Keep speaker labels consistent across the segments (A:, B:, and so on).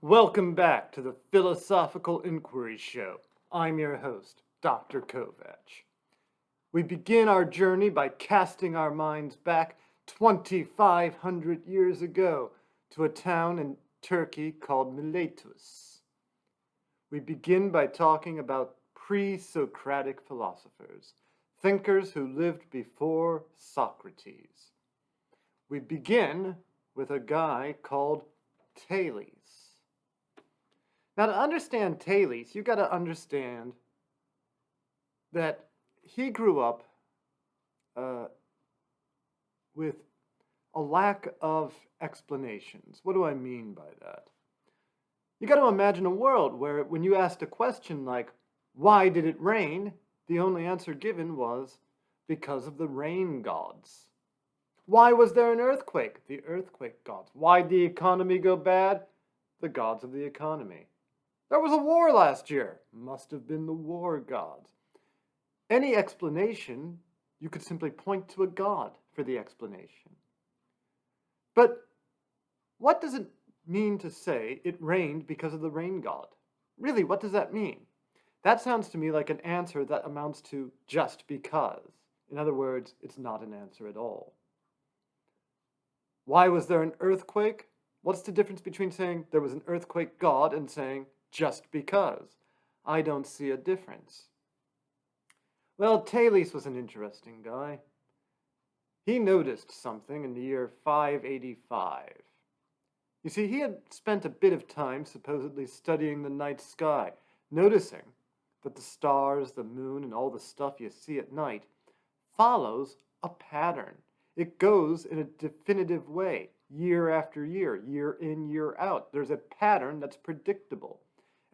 A: Welcome back to the Philosophical Inquiry Show. I'm your host, Dr. Kovac. We begin our journey by casting our minds back 2,500 years ago to a town in Turkey called Miletus. We begin by talking about pre-Socratic philosophers, thinkers who lived before Socrates. We begin with a guy called Tayles. Now, to understand Tayles, you got to understand that he grew up with a lack of explanations. What do I mean by that? You got to imagine a world where when you asked a question like, why did it rain? The only answer given was, because of the rain gods. Why was there an earthquake? The earthquake gods. Why did the economy go bad? The gods of the economy. There was a war last year. Must have been the war gods. Any explanation, you could simply point to a god for the explanation. But what does it mean to say it rained because of the rain god? Really, what does that mean? That sounds to me like an answer that amounts to just because. In other words, it's not an answer at all. Why was there an earthquake? What's the difference between saying there was an earthquake god and saying just because? I don't see a difference. Well, Tayles was an interesting guy. He noticed something in the year 585. You see, he had spent a bit of time supposedly studying the night sky, noticing that the stars, the moon, and all the stuff you see at night follows a pattern. It goes in a definitive way, year after year in, year out. There's a pattern that's predictable.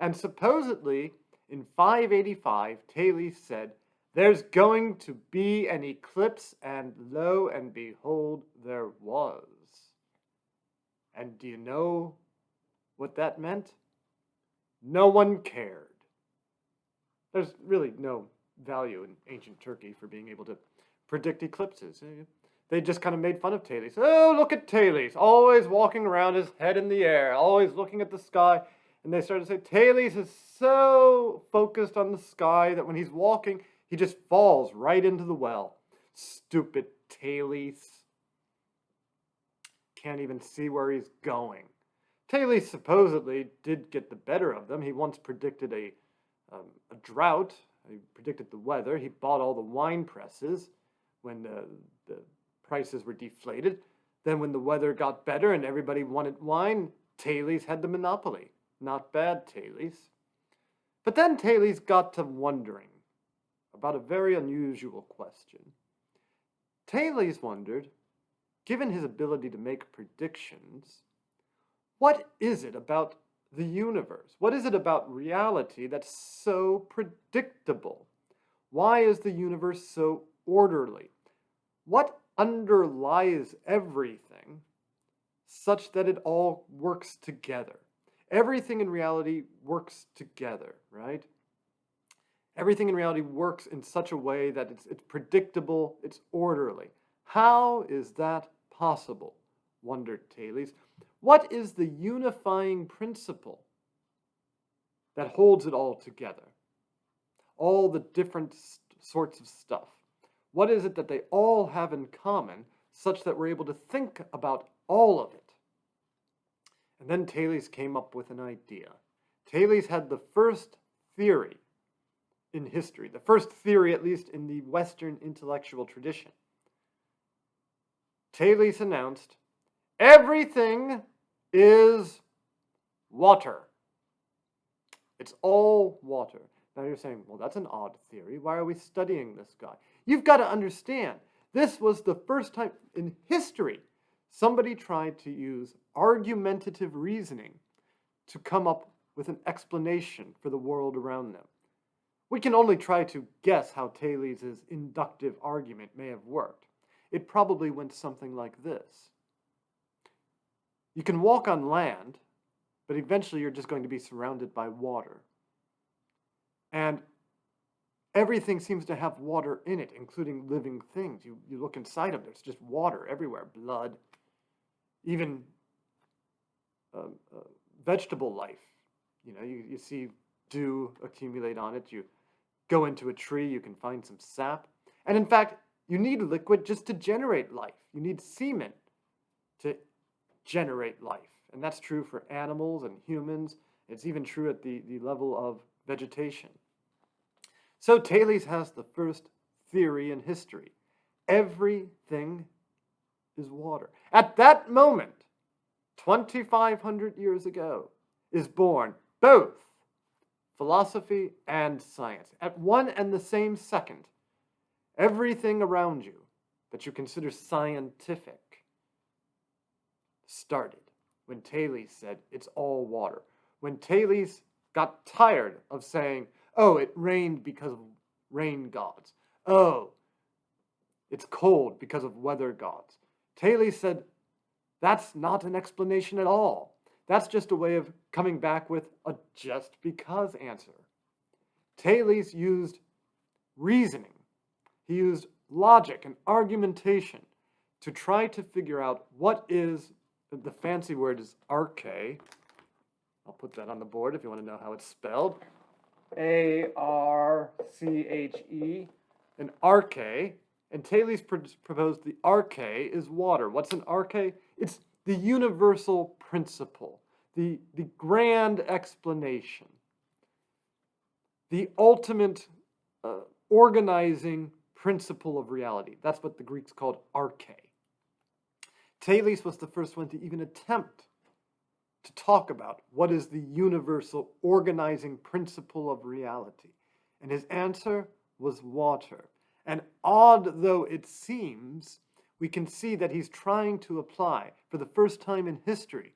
A: And supposedly, in 585, Tayles said, there's going to be an eclipse, and lo and behold, there was. And do you know what that meant? No one cared. There's really no value in ancient Turkey for being able to predict eclipses. They just kind of made fun of Tayles. Oh, look at Tayles, always walking around, his head in the air, always looking at the sky. And they started to say, Tayles is so focused on the sky that when he's walking, he just falls right into the well. Stupid Tayles. Can't even see where he's going. Tayles supposedly did get the better of them. He once predicted a drought. He predicted the weather. He bought all the wine presses when the prices were deflated. Then when the weather got better and everybody wanted wine, Tayles had the monopoly. Not bad, Tayles. But then Tayles got to wondering about a very unusual question. Tayles wondered, given his ability to make predictions, what is it about the universe? What is it about reality that's so predictable? Why is the universe so orderly? What underlies everything such that it all works together? Everything in reality works together, right? Everything in reality works in such a way that it's predictable, it's orderly. How is that possible? Wondered Tayles. What is the unifying principle that holds it all together? All the different sorts of stuff. What is it that they all have in common such that we're able to think about all of it? And then Tayles came up with an idea. Tayles had the first theory in history, the first theory at least in the Western intellectual tradition. Tayles announced, everything is water. It's all water. Now you're saying, well, that's an odd theory. Why are we studying this guy? You've got to understand, this was the first time in history somebody tried to use argumentative reasoning to come up with an explanation for the world around them. We can only try to guess how Tayles' inductive argument may have worked. It probably went something like this. You can walk on land, but eventually you're just going to be surrounded by water. And everything seems to have water in it, including living things. You look inside them, there's just water everywhere, blood, even vegetable life. You see dew accumulate on it. You go into a tree, you can find some sap. And in fact, you need liquid just to generate life. You need semen to generate life. And that's true for animals and humans. It's even true at the level of vegetation. So Tayles has the first theory in history. Everything is water. At that moment, 2,500 years ago, is born both philosophy and science. At one and the same second, everything around you that you consider scientific started when Tayles said it's all water. When Tayles got tired of saying, oh, it rained because of rain gods. Oh, it's cold because of weather gods. Tayles said, that's not an explanation at all. That's just a way of coming back with a just because answer. Tayles used reasoning. He used logic and argumentation to try to figure out what is, the fancy word is arche. I'll put that on the board if you want to know how it's spelled. A-R-C-H-E, an arche. And Tayles proposed the arche is water. What's an arche? It's the universal principle, the grand explanation, the ultimate organizing principle of reality. That's what the Greeks called arche. Tayles was the first one to even attempt to talk about what is the universal organizing principle of reality. And his answer was water. And odd though it seems, we can see that he's trying to apply, for the first time in history,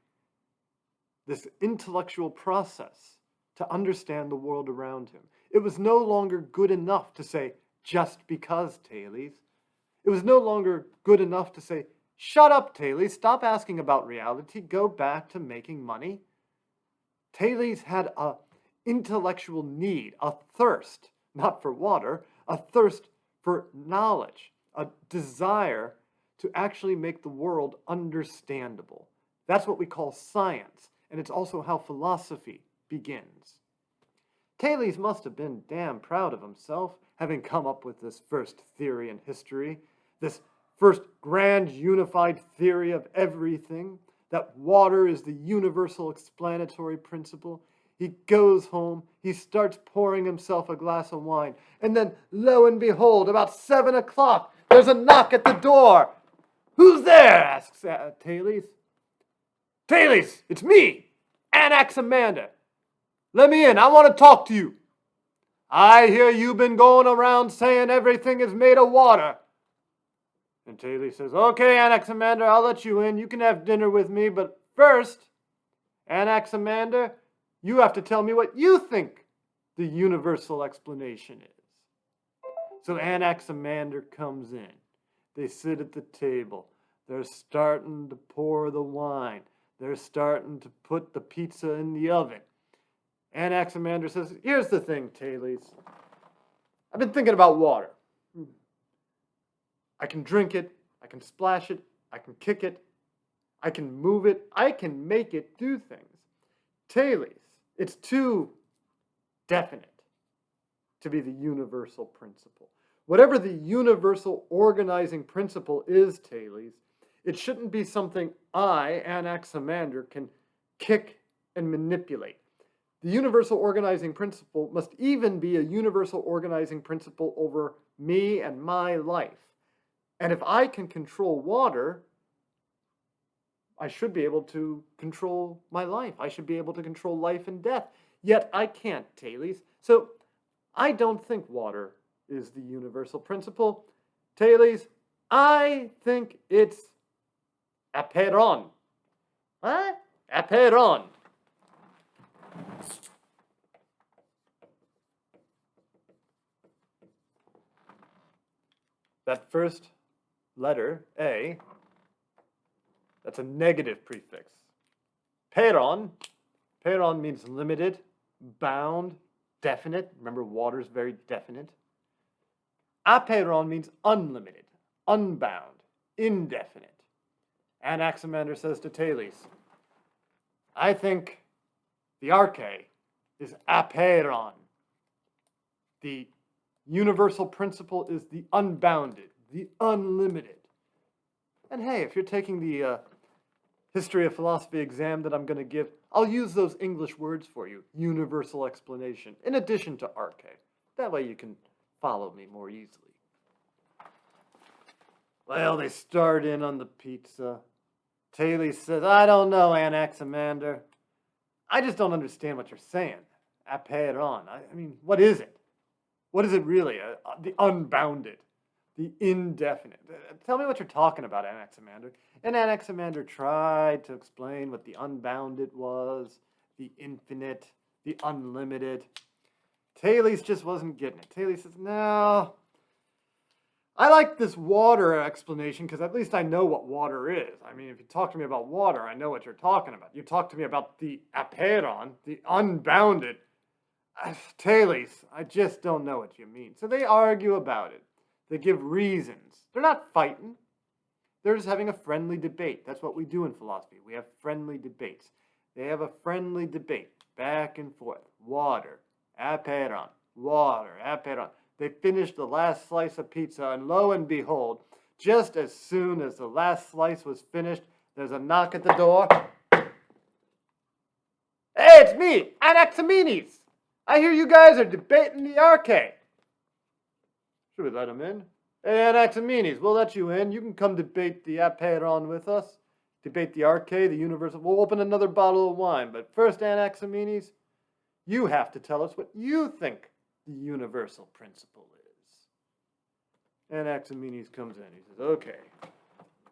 A: this intellectual process to understand the world around him. It was no longer good enough to say, just because, Tayles. It was no longer good enough to say, shut up, Tayles, stop asking about reality, go back to making money. Tayles had an intellectual need, a thirst, not for water, a thirst for knowledge, a desire to actually make the world understandable. That's what we call science, and it's also how philosophy begins. Tayles must have been damn proud of himself, having come up with this first theory in history, this first grand unified theory of everything, that water is the universal explanatory principle. He goes home, he starts pouring himself a glass of wine, and then, lo and behold, about 7 o'clock, there's a knock at the door. Who's there? Asks Tayles. Tayles, it's me, Anaximander. Let me in, I want to talk to you. I hear you've been going around saying everything is made of water. And Tayles says, okay, Anaximander, I'll let you in. You can have dinner with me, but first, Anaximander, you have to tell me what you think the universal explanation is. So Anaximander comes in. They sit at the table. They're starting to pour the wine. They're starting to put the pizza in the oven. Anaximander says, here's the thing, Tayles. I've been thinking about water. I can drink it. I can splash it. I can kick it. I can move it. I can make it do things. Tayles, it's too definite to be the universal principle. Whatever the universal organizing principle is, Tayles, it shouldn't be something I, Anaximander, can kick and manipulate. The universal organizing principle must even be a universal organizing principle over me and my life. And if I can control water, I should be able to control my life. I should be able to control life and death. Yet I can't, Tayles. So I don't think water is the universal principle. Tayles, I think it's aperon. Huh? Aperon. That first letter, A, that's a negative prefix. Peron means limited, bound, definite. Remember, water is very definite. Aperon means unlimited, unbound, indefinite. Anaximander says to Tayles, I think The arche is apeiron. The universal principle is the unbounded, the unlimited. And hey, if you're taking the history of philosophy exam that I'm going to give, I'll use those English words for you. Universal explanation, in addition to arche. That way you can follow me more easily. Well, they start in on the pizza. Tayles says, I don't know, Anaximander. I just don't understand what you're saying. Apeiron. I mean, what is it? What is it really? The unbounded, the indefinite. Tell me what you're talking about, Anaximander. And Anaximander tried to explain what the unbounded was, the infinite, the unlimited. Tayles just wasn't getting it. Tayles says, no, I like this water explanation because at least I know what water is. I mean, if you talk to me about water, I know what you're talking about. You talk to me about the apeiron, the unbounded. Tayles, I just don't know what you mean. So they argue about it. They give reasons. They're not fighting. They're just having a friendly debate. That's what we do in philosophy. We have friendly debates. They have a friendly debate, back and forth. Water, apeiron, water, apeiron. They finish the last slice of pizza, and lo and behold, just as soon as the last slice was finished, there's a knock at the door. Hey, it's me, Anaximenes. I hear you guys are debating the arche. Should we let him in? Hey, Anaximenes, we'll let you in. You can come debate the apeiron with us. Debate the arche, the universal. We'll open another bottle of wine. But first, Anaximenes, you have to tell us what you think the universal principle is. Anaximenes comes in. He says, okay,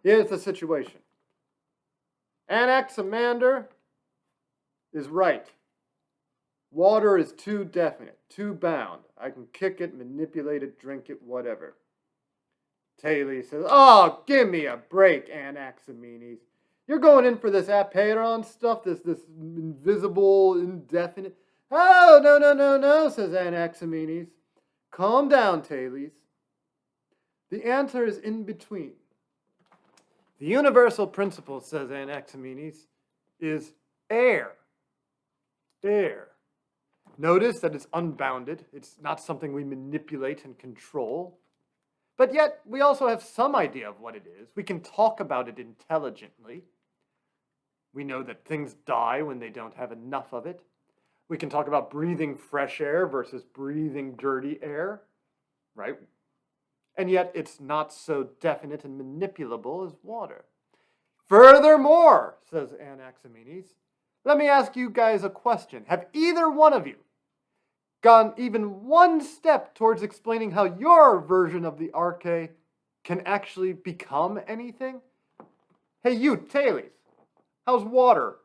A: here's the situation. Anaximander is right. Water is too definite, too bound. I can kick it, manipulate it, drink it, whatever. Tayles says, oh, give me a break, Anaximenes. You're going in for this apeiron stuff, this invisible, indefinite. Oh, no, says Anaximenes. Calm down, Tayles. The answer is in between. The universal principle, says Anaximenes, is air. Air. Notice that it's unbounded. It's not something we manipulate and control. But yet, we also have some idea of what it is. We can talk about it intelligently. We know that things die when they don't have enough of it. We can talk about breathing fresh air versus breathing dirty air, right? And yet, it's not so definite and manipulable as water. Furthermore, says Anaximenes, let me ask you guys a question. Have either one of you gone even one step towards explaining how your version of the arche can actually become anything? Hey, you, Tayles, how's water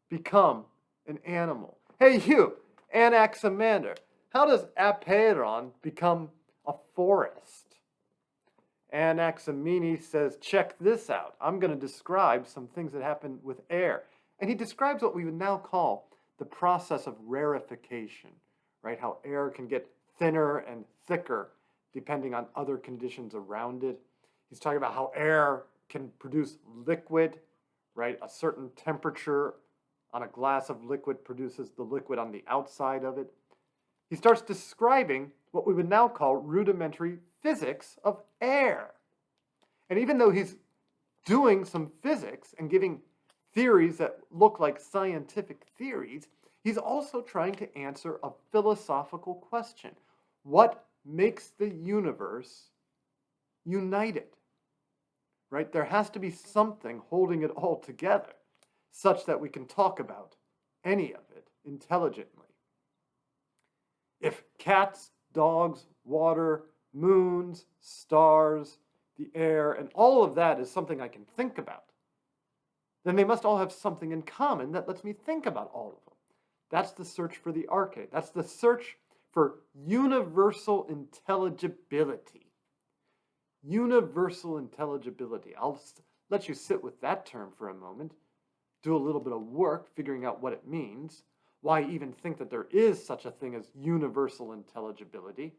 A: become an animal? Hey, you, Anaximander, how does apeiron become a forest? Anaximenes says, check this out. I'm going to describe some things that happen with air. And he describes what we would now call the process of rarefaction, right? How air can get thinner and thicker depending on other conditions around it. He's talking about how air can produce liquid, right? A certain temperature on a glass of liquid produces the liquid on the outside of it. He starts describing what we would now call rudimentary physics of air. And even though he's doing some physics and giving theories that look like scientific theories, he's also trying to answer a philosophical question. What makes the universe united? Right? There has to be something holding it all together such that we can talk about any of it intelligently. If cats, dogs, water, moons, stars, the air, and all of that is something I can think about, then they must all have something in common that lets me think about all of them. That's the search for the arche. That's the search for universal intelligibility. Universal intelligibility. I'll let you sit with that term for a moment, do a little bit of work figuring out what it means, why even think that there is such a thing as universal intelligibility.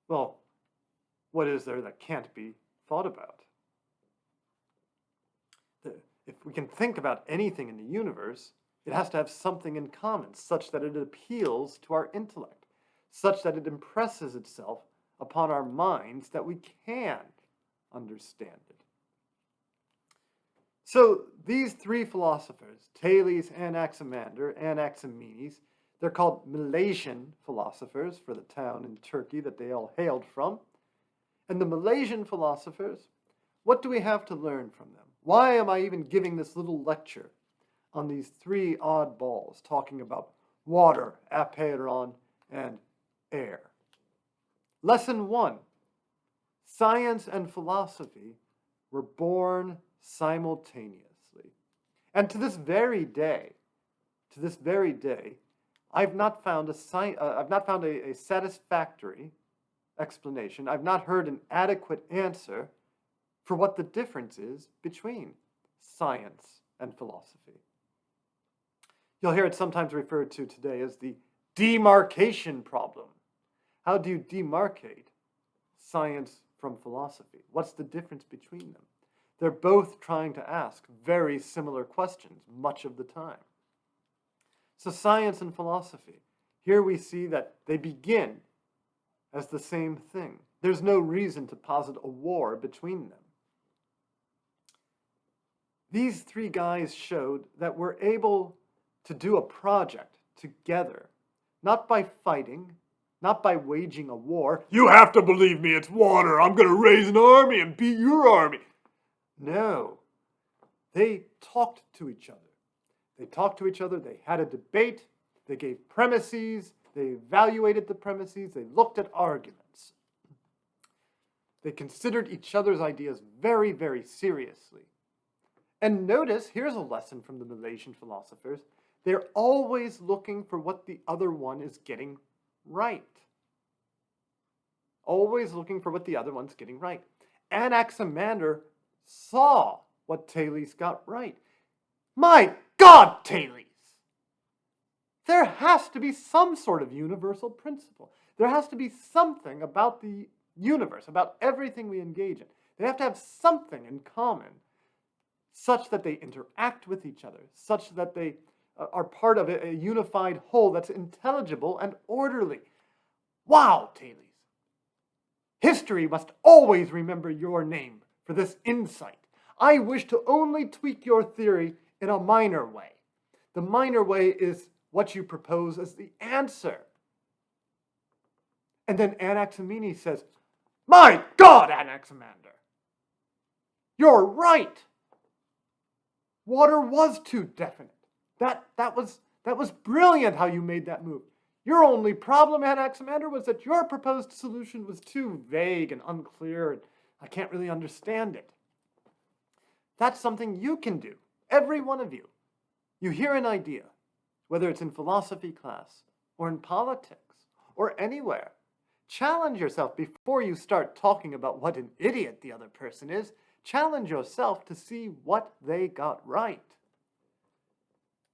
A: Well, what is there that can't be thought about? If we can think about anything in the universe, It has to have something in common, such that it appeals to our intellect, such that it impresses itself upon our minds that we can understand it. So these three philosophers, Tayles, Anaximander, Anaximenes, they're called Milesian philosophers for the town in Turkey that they all hailed from. And the Milesian philosophers, what do we have to learn from them? Why am I even giving this little lecture on these three oddballs talking about water, apeiron, and air? Lesson 1. Science and philosophy were born simultaneously. And to this very day, I've not found a satisfactory explanation. I've not heard an adequate answer for what the difference is between science and philosophy. You'll hear it sometimes referred to today as the demarcation problem. How do you demarcate science from philosophy? What's the difference between them? They're both trying to ask very similar questions much of the time. So science and philosophy, here we see that they begin as the same thing. There's no reason to posit a war between them. These three guys showed that we're able to do a project together, not by fighting, not by waging a war. You have to believe me, it's water. I'm going to raise an army and beat your army. No. They talked to each other. They had a debate, they gave premises, they evaluated the premises, they looked at arguments. They considered each other's ideas very, very seriously. And notice, here's a lesson from the Milesian philosophers, they're always looking for what the other one is getting right. Always looking for what the other one's getting right. Anaximander saw what Tayles got right. My God, Tayles! There has to be some sort of universal principle. There has to be something about the universe, about everything we engage in. They have to have something in common, such that they interact with each other, such that they are part of a unified whole that's intelligible and orderly. Wow, Tayles! History must always remember your name for this insight. I wish to only tweak your theory in a minor way. The minor way is what you propose as the answer. And then Anaximenes says, my God, Anaximander! You're right! Water was too definite. That was brilliant how you made that move. Your only problem, Anaximander, was that your proposed solution was too vague and unclear, and I can't really understand it. That's something you can do, every one of you. You hear an idea, whether it's in philosophy class, or in politics, or anywhere. Challenge yourself before you start talking about what an idiot the other person is. Challenge yourself to see what they got right.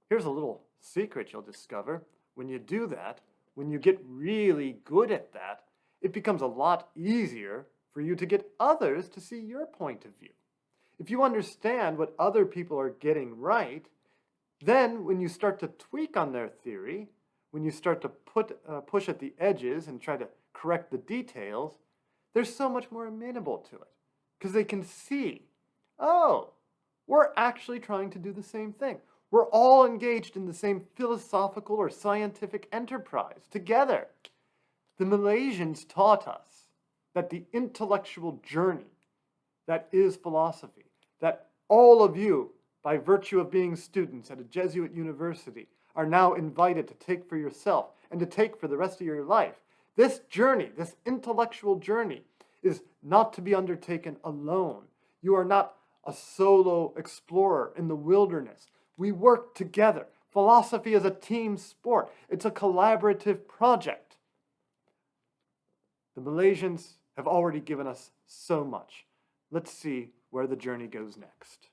A: Here's a little secret you'll discover. When you do that, when you get really good at that, it becomes a lot easier for you to get others to see your point of view. If you understand what other people are getting right, then when you start to tweak on their theory, when you start to push at the edges and try to correct the details, they're so much more amenable to it. Because they can see, oh, we're actually trying to do the same thing. We're all engaged in the same philosophical or scientific enterprise together. The Milesians taught us that the intellectual journey that is philosophy, that all of you, by virtue of being students at a Jesuit university, are now invited to take for yourself and to take for the rest of your life. This journey, this intellectual journey, is not to be undertaken alone. You are not a solo explorer in the wilderness. We work together. Philosophy is a team sport. It's a collaborative project. The Milesians have already given us so much. Let's see where the journey goes next.